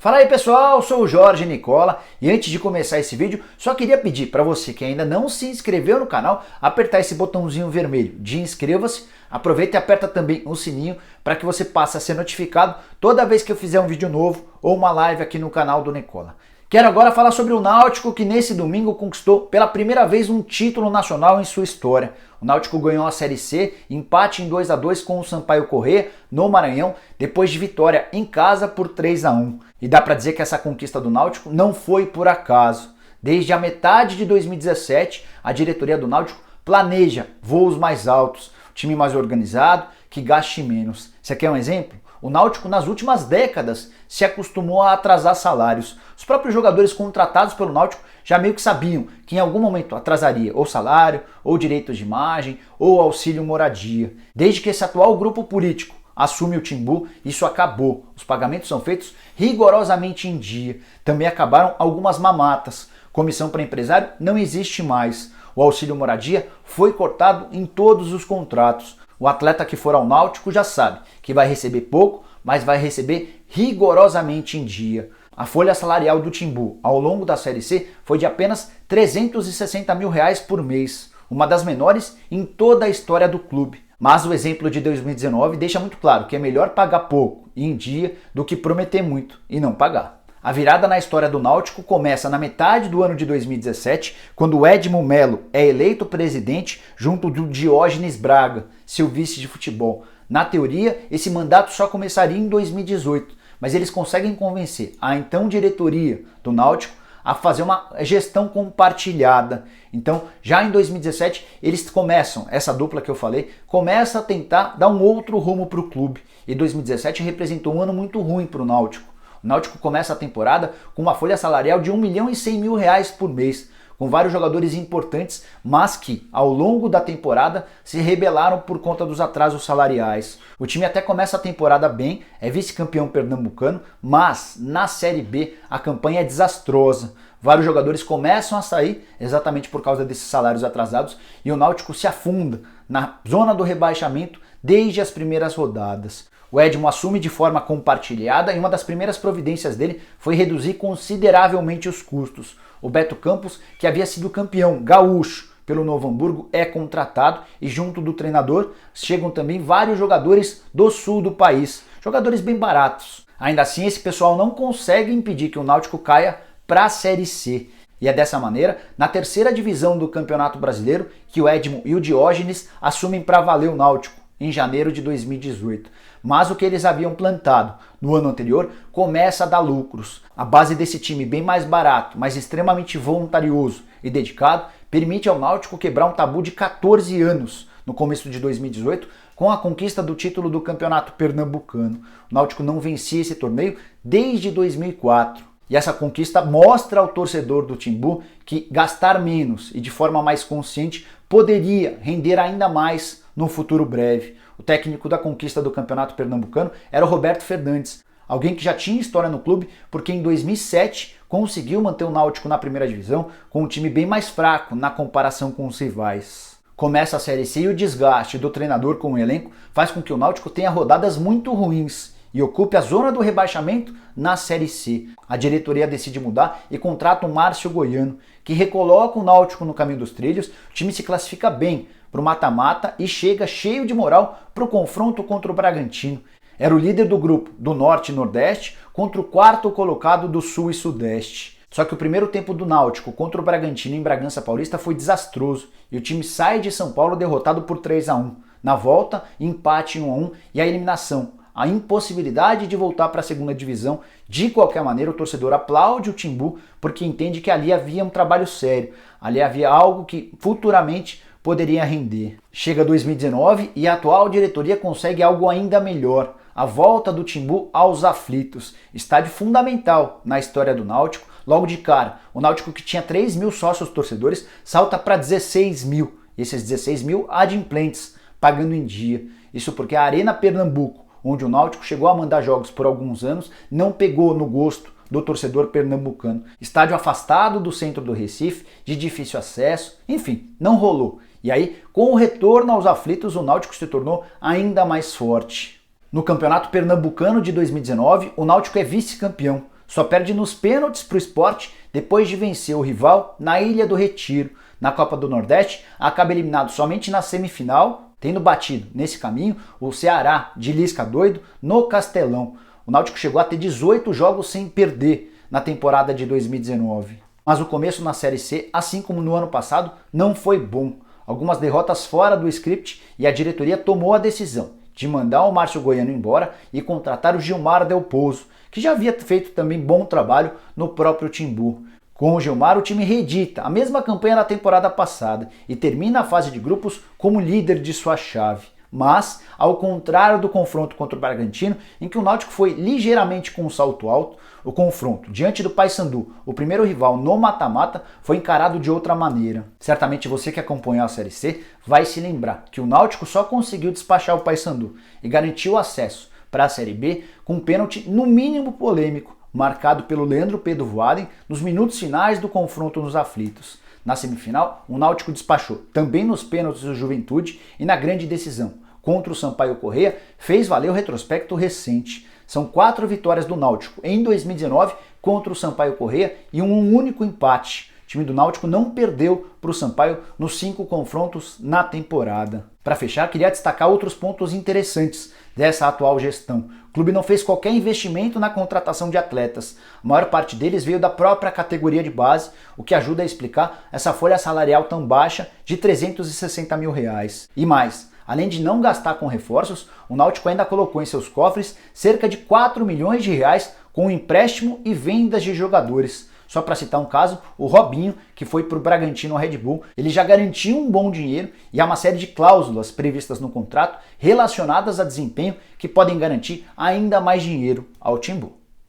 Fala aí pessoal, sou o Jorge Nicola e antes de começar esse vídeo, só queria pedir para você que ainda não se inscreveu no canal, apertar esse botãozinho vermelho de inscreva-se, aproveita e aperta também o sininho para que você passe a ser notificado toda vez que eu fizer um vídeo novo ou uma live aqui no canal do Nicola. Quero agora falar sobre o Náutico que nesse domingo conquistou pela primeira vez um título nacional em sua história. O Náutico ganhou a Série C, empate em 2-2 com o Sampaio Corrêa no Maranhão, depois de vitória em casa por 3-1. E dá para dizer que essa conquista do Náutico não foi por acaso. Desde a metade de 2017, a diretoria do Náutico planeja voos mais altos, time mais organizado, que gaste menos. Você quer um exemplo? O Náutico nas últimas décadas se acostumou a atrasar salários. Os próprios jogadores contratados pelo Náutico já meio que sabiam que em algum momento atrasaria ou salário, ou direitos de imagem, ou auxílio moradia. Desde que esse atual grupo político assume o Timbu, isso acabou. Os pagamentos são feitos rigorosamente em dia. Também acabaram algumas mamatas. Comissão para empresário não existe mais. O auxílio moradia foi cortado em todos os contratos. O atleta que for ao Náutico já sabe que vai receber pouco, mas vai receber rigorosamente em dia. A folha salarial do Timbu ao longo da Série C foi de apenas R$ 360 mil por mês, uma das menores em toda a história do clube. Mas o exemplo de 2019 deixa muito claro que é melhor pagar pouco e em dia do que prometer muito e não pagar. A virada na história do Náutico começa na metade do ano de 2017, quando o Edmo Melo é eleito presidente junto do Diógenes Braga, seu vice de futebol. Na teoria, esse mandato só começaria em 2018, mas eles conseguem convencer a então diretoria do Náutico a fazer uma gestão compartilhada. Então, já em 2017, eles começam, essa dupla que eu falei, começa a tentar dar um outro rumo para o clube. E 2017 representou um ano muito ruim para o Náutico. O Náutico começa a temporada com uma folha salarial de R$ 1.100.000 por mês, com vários jogadores importantes, mas que, ao longo da temporada, se rebelaram por conta dos atrasos salariais. O time até começa a temporada bem, é vice-campeão pernambucano, mas na Série B a campanha é desastrosa. Vários jogadores começam a sair exatamente por causa desses salários atrasados e o Náutico se afunda na zona do rebaixamento desde as primeiras rodadas. O Edmo assume de forma compartilhada e uma das primeiras providências dele foi reduzir consideravelmente os custos. O Beto Campos, que havia sido campeão gaúcho pelo Novo Hamburgo, é contratado e junto do treinador chegam também vários jogadores do sul do país, jogadores bem baratos. Ainda assim, esse pessoal não consegue impedir que o Náutico caia para a Série C. E é dessa maneira, na terceira divisão do Campeonato Brasileiro, que o Edmo e o Diógenes assumem para valer o Náutico em janeiro de 2018. Mas o que eles haviam plantado no ano anterior começa a dar lucros. A base desse time bem mais barato, mas extremamente voluntarioso e dedicado, permite ao Náutico quebrar um tabu de 14 anos no começo de 2018 com a conquista do título do Campeonato Pernambucano. O Náutico não vencia esse torneio desde 2004. E essa conquista mostra ao torcedor do Timbu que gastar menos e de forma mais consciente poderia render ainda mais no futuro breve. O técnico da conquista do Campeonato Pernambucano era o Roberto Fernandes, alguém que já tinha história no clube porque em 2007 conseguiu manter o Náutico na primeira divisão com um time bem mais fraco na comparação com os rivais. Começa a Série C e o desgaste do treinador com o elenco faz com que o Náutico tenha rodadas muito ruins e ocupe a zona do rebaixamento na Série C. A diretoria decide mudar e contrata o Márcio Goiano, que recoloca o Náutico no caminho dos trilhos. O time se classifica bem para o mata-mata e chega cheio de moral para o confronto contra o Bragantino. Era o líder do grupo do Norte e Nordeste contra o quarto colocado do Sul e Sudeste. Só que o primeiro tempo do Náutico contra o Bragantino em Bragança Paulista foi desastroso e o time sai de São Paulo derrotado por 3-1. Na volta, empate 1-1 e a eliminação. A impossibilidade de voltar para a segunda divisão. De qualquer maneira, o torcedor aplaude o Timbu porque entende que ali havia um trabalho sério, ali havia algo que futuramente poderia render. Chega 2019 e a atual diretoria consegue algo ainda melhor, a volta do Timbu aos aflitos, estádio fundamental na história do Náutico. Logo de cara, o Náutico que tinha 3 mil sócios torcedores salta para 16 mil, esses 16 mil adimplentes, pagando em dia. Isso porque a Arena Pernambuco, onde o Náutico chegou a mandar jogos por alguns anos, não pegou no gosto do torcedor pernambucano. Estádio afastado do centro do Recife, de difícil acesso, enfim, não rolou. E aí, com o retorno aos aflitos, o Náutico se tornou ainda mais forte. No Campeonato Pernambucano de 2019, o Náutico é vice-campeão. só perde nos pênaltis para o Sport depois de vencer o rival na Ilha do Retiro. Na Copa do Nordeste, acaba eliminado somente na semifinal, tendo batido nesse caminho o Ceará de Lisca doido no Castelão. O Náutico chegou a ter 18 jogos sem perder na temporada de 2019. Mas o começo na Série C, assim como no ano passado, não foi bom. Algumas derrotas fora do script e a diretoria tomou a decisão de mandar o Márcio Goiano embora e contratar o Gilmar Del Pozo, que já havia feito também bom trabalho no próprio Timbu. Com o Gilmar, o time reedita a mesma campanha da temporada passada e termina a fase de grupos como líder de sua chave. Mas, ao contrário do confronto contra o Bragantino, em que o Náutico foi ligeiramente com um salto alto, o confronto diante do Paysandu, o primeiro rival no mata-mata, foi encarado de outra maneira. Certamente você que acompanhou a Série C vai se lembrar que o Náutico só conseguiu despachar o Paysandu e garantiu o acesso para a Série B com um pênalti no mínimo polêmico, marcado pelo Leandro Pedro Voaden nos minutos finais do confronto nos aflitos. Na semifinal, o Náutico despachou também nos pênaltis do Juventude e na grande decisão contra o Sampaio Corrêa fez valer o retrospecto recente. São 4 vitórias do Náutico em 2019 contra o Sampaio Corrêa e um único empate. O time do Náutico não perdeu para o Sampaio nos 5 confrontos na temporada. Para fechar, queria destacar outros pontos interessantes dessa atual gestão. O clube não fez qualquer investimento na contratação de atletas. A maior parte deles veio da própria categoria de base, o que ajuda a explicar essa folha salarial tão baixa de R$360 mil. E mais, além de não gastar com reforços, o Náutico ainda colocou em seus cofres cerca de R$4 milhões com empréstimo e vendas de jogadores. Só para citar um caso, o Robinho, que foi para o Bragantino Red Bull, ele já garantiu um bom dinheiro e há uma série de cláusulas previstas no contrato relacionadas a desempenho que podem garantir ainda mais dinheiro ao Timbu.